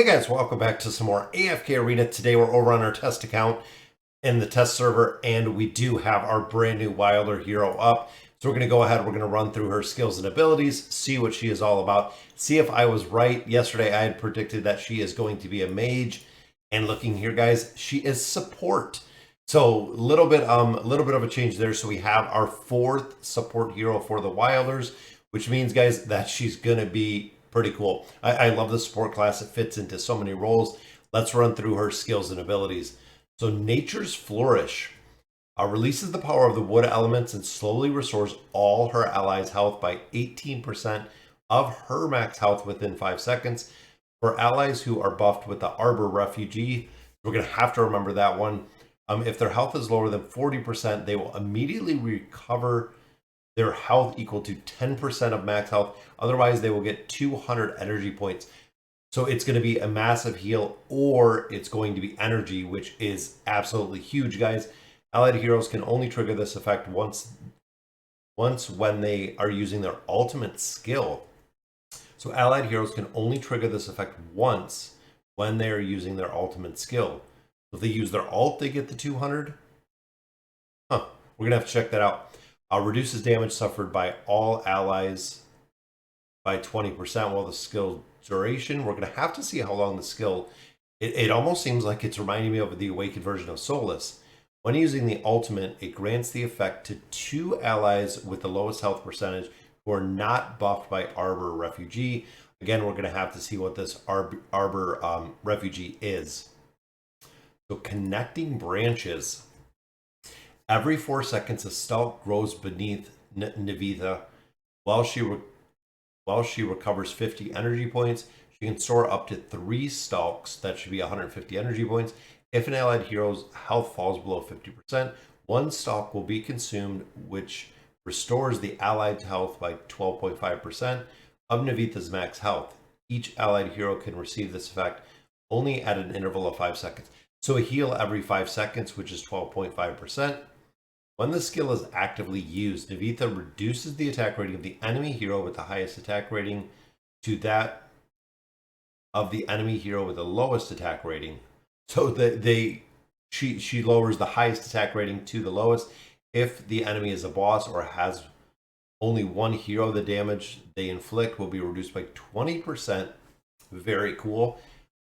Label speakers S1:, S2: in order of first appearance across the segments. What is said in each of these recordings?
S1: guys, welcome back to some more AFK Arena. Today we're over on our test account in the test server, and we do have our brand new Wilder hero up. So we're going to go ahead, we're going to run through her skills and abilities, see what she is all about, see if I was right. Yesterday I had predicted that she is going to be a mage, and looking here guys, she is support. So a little bit of a change there. So we have our fourth support hero for the Wilders, which means guys that she's going to be pretty cool. I love the support class. It fits into so many roles. Let's run through her skills and abilities. So Nature's Flourish releases the power of the wood elements and slowly restores all her allies' health by 18% of her max health within 5 seconds. For allies who are buffed with the Arbor Refugee, we're going to have to remember that one. If their health is lower than 40%, they will immediately recover their health equal to 10% of max health. Otherwise, they will get 200 energy points. So it's going to be a massive heal, or it's going to be energy, which is absolutely huge, guys. Allied heroes can only trigger this effect once when they are using their ultimate skill. So allied heroes can only trigger this effect once when they are using their ultimate skill. If they use their ult, they get the 200. We're going to have to check that out. Reduces damage suffered by all allies by 20% while the skill duration. We're going to have to see how long the skill. It almost seems like it's reminding me of the awakened version of Solus. When using the ultimate, it grants the effect to 2 allies with the lowest health percentage who are not buffed by Arbor Refugee. Again, we're going to have to see what this Arbor Refugee is. So Connecting Branches. Every 4 seconds, a stalk grows beneath Nevanthi. While she recovers 50 energy points, she can store up to 3 stalks. That should be 150 energy points. If an allied hero's health falls below 50%, 1 stalk will be consumed, which restores the allied health by 12.5% of Nevanthi's max health. Each allied hero can receive this effect only at an interval of 5 seconds. So a heal every 5 seconds, which is 12.5%. When the skill is actively used, Nevanthi reduces the attack rating of the enemy hero with the highest attack rating to that of the enemy hero with the lowest attack rating. So she lowers the highest attack rating to the lowest. If the enemy is a boss or has only one hero, the damage they inflict will be reduced by 20%. Very cool.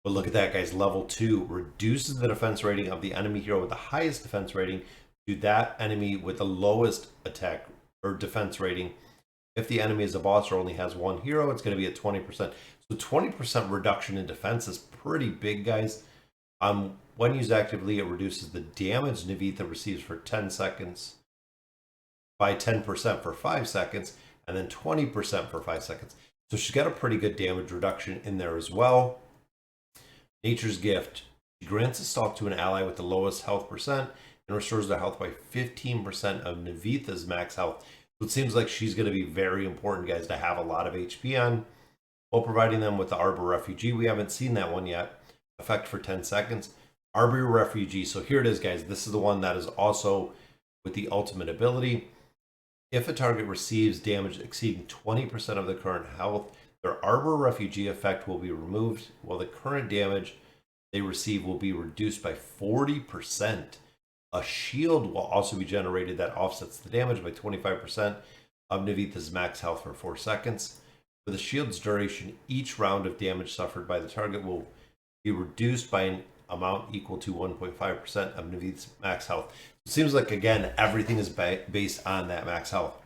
S1: But look at that, guys. Level 2 reduces the defense rating of the enemy hero with the highest defense rating to that enemy with the lowest attack or defense rating. If the enemy is a boss or only has one hero, it's going to be at 20%. So 20% reduction in defense is pretty big, guys. When used actively, it reduces the damage Nevanthi receives for 10 seconds by 10% for 5 seconds, and then 20% for 5 seconds. So she's got a pretty good damage reduction in there as well. Nature's Gift. She grants a stalk to an ally with the lowest health percent and restores their health by 15% of Nevanthi's max health. So it seems like she's going to be very important, guys, to have a lot of HP on, while providing them with the Arbor Refugee. We haven't seen that one yet. Effect for 10 seconds. Arbor Refugee. So here it is, guys. This is the one that is also with the ultimate ability. If a target receives damage exceeding 20% of the current health, their Arbor Refugee effect will be removed, while the current damage they receive will be reduced by 40%. A shield will also be generated that offsets the damage by 25% of Nevanthi's max health for 4 seconds. For the shield's duration, each round of damage suffered by the target will be reduced by an amount equal to 1.5% of Nevanthi's max health. It seems like, again, everything is based on that max health.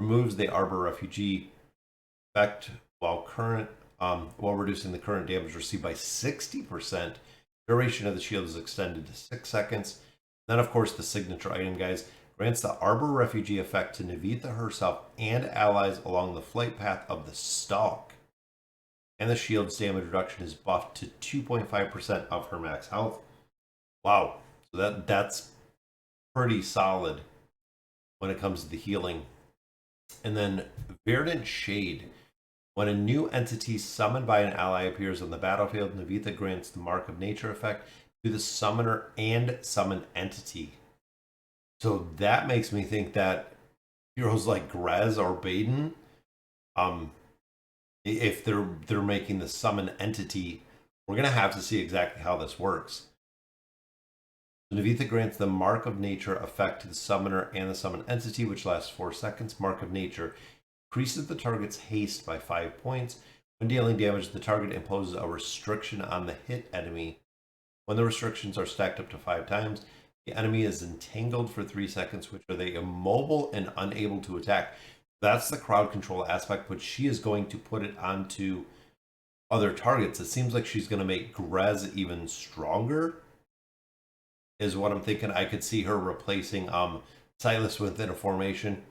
S1: Removes the Arbor Refugee effect while reducing the current damage received by 60%. Duration of the shield is extended to 6 seconds. Then, of course, the signature item, guys, grants the Arbor Refugee effect to Nevanthi herself and allies along the flight path of the stalk. And the shield's damage reduction is buffed to 2.5% of her max health. Wow. So that's pretty solid when it comes to the healing. And then Verdant Shade. When a new entity summoned by an ally appears on the battlefield, Nevanthi grants the Mark of Nature effect to the summoner and summoned entity. So that makes me think that heroes like Grez or Baden, if they're making the summon entity We're going to have to see exactly how this works. Nevanthi grants the Mark of Nature effect to the summoner and the summoned entity, which lasts 4 seconds. Mark of Nature increases the target's haste by 5 points. When dealing damage, the target imposes a restriction on the hit enemy. When the restrictions are stacked up to 5 times, the enemy is entangled for 3 seconds, which are they immobile and unable to attack. That's the crowd control aspect, but she is going to put it onto other targets. It seems like she's going to make Grez even stronger, is what I'm thinking. I could see her replacing Silas within a formation.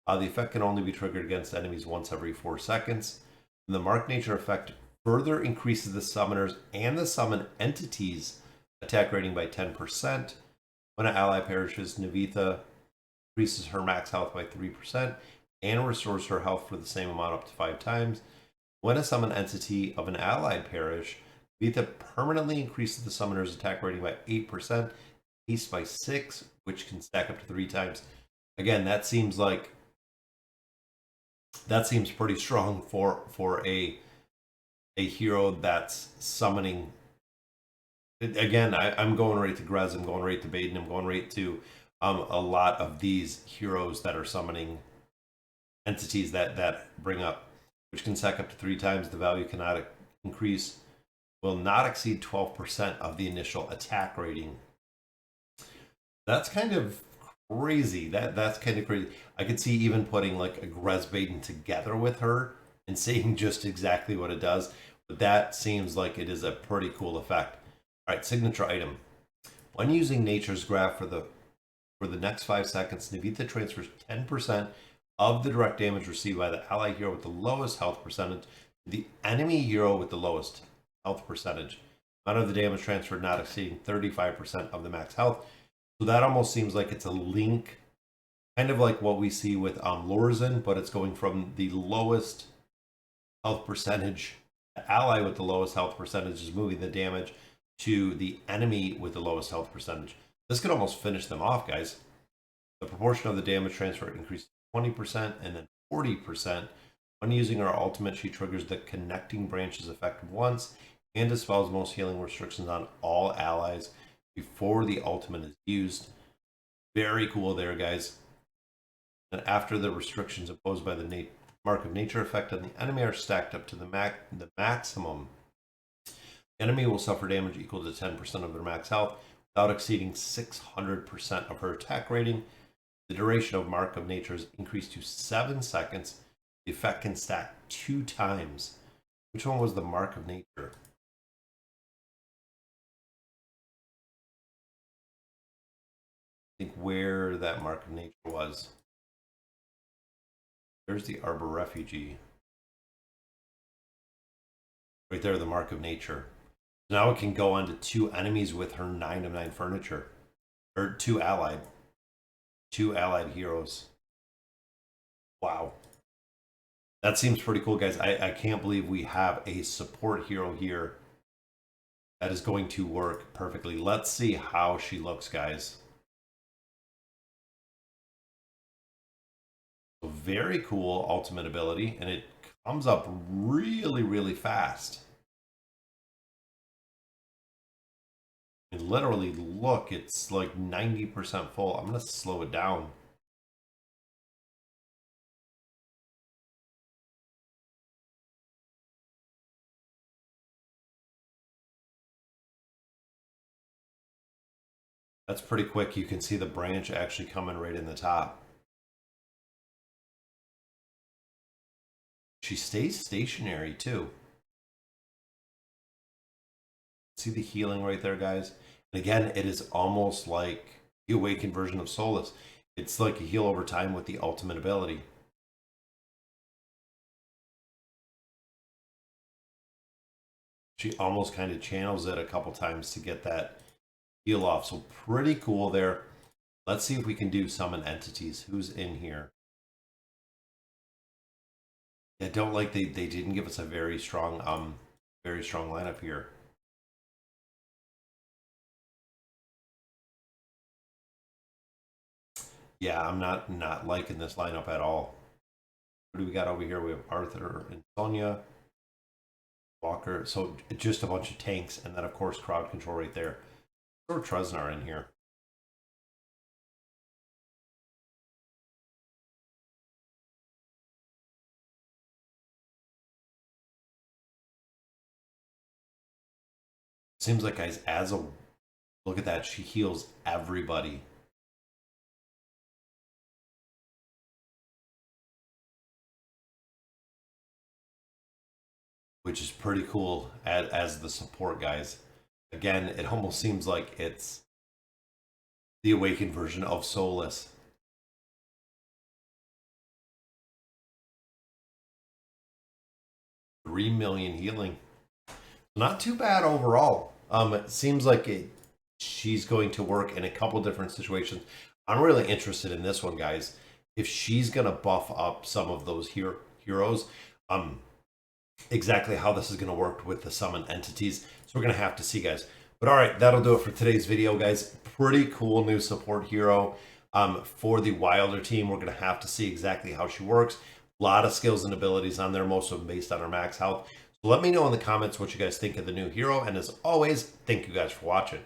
S1: The effect can only be triggered against enemies once every 4 seconds. And the Mark Nature effect further increases the summoners and the summoned entities' attack rating by 10%. When an ally perishes, Nevanthi increases her max health by 3% and restores her health for the same amount up to 5 times. When a summoned entity of an allied perish, Nevanthi permanently increases the summoner's attack rating by 8%, haste by 6, which can stack up to 3 times. Again, that seems pretty strong for a hero that's summoning. Again, I'm going right to Grez, I'm going right to Baden, I'm going right to a lot of these heroes that are summoning entities that bring up, which can stack up to 3 times. The value cannot increase, will not exceed 12% of the initial attack rating. That's kind of crazy. That's kind of crazy. I could see even putting like a Grez Baden together with her and seeing just exactly what it does. But that seems like it is a pretty cool effect. All right, signature item. When using Nature's Graph for the next 5 seconds, Nevanthi transfers 10% of the direct damage received by the ally hero with the lowest health percentage to the enemy hero with the lowest health percentage. Amount of the damage transferred not exceeding 35% of the max health. So that almost seems like it's a link, kind of like what we see with Lorzen, but it's going from the lowest health percentage. The ally with the lowest health percentage is moving the damage to the enemy with the lowest health percentage. This could almost finish them off, guys. The proportion of the damage transfer increases 20% and then 40%. When using her ultimate, she triggers the Connecting Branches effect once and dispels most healing restrictions on all allies before the ultimate is used. Very cool there, guys. And after the restrictions imposed by the Mark of Nature effect on the enemy are stacked up to the maximum, the enemy will suffer damage equal to 10% of their max health without exceeding 600% of her attack rating. The duration of Mark of Nature is increased to 7 seconds. The effect can stack 2 times. Which one was the Mark of Nature? I think where that Mark of Nature was. There's the Arbor Refugee. Right there, the Mark of Nature. Now it can go on to 2 enemies with her 9 of 9 furniture. Or 2 allied heroes. Wow. That seems pretty cool, guys. I can't believe we have a support hero here that is going to work perfectly. Let's see how she looks, guys. Very cool ultimate ability, and it comes up really, really fast. And literally, look, it's like 90% full. I'm going to slow it down. That's pretty quick. You can see the branch actually coming right in the top. She stays stationary too. See the healing right there, guys? And again, it is almost like the awakened version of Solus. It's like a heal over time with the ultimate ability. She almost kind of channels it a couple times to get that heal off. So pretty cool there. Let's see if we can do summon entities. Who's in here? I don't like they didn't give us a very strong lineup here. Yeah, I'm not liking this lineup at all. What do we got over here? We have Arthur and Sonya. Walker. So just a bunch of tanks, and then of course crowd control right there. Throw Treznar in here. Seems like, guys, as a look at that, she heals everybody. Which is pretty cool as the support, guys. Again, it almost seems like it's the awakened version of Soulless. 3 million healing. Not too bad overall. It seems like she's going to work in a couple different situations. I'm really interested in this one, guys. If she's gonna buff up some of those heroes, exactly how this is gonna work with the summon entities. So we're gonna have to see, guys. But all right, that'll do it for today's video, guys. Pretty cool new support hero for the Wilder team. We're gonna have to see exactly how she works. A lot of skills and abilities on there, most of them based on her max health. So let me know in the comments what you guys think of the new hero. And as always, thank you guys for watching.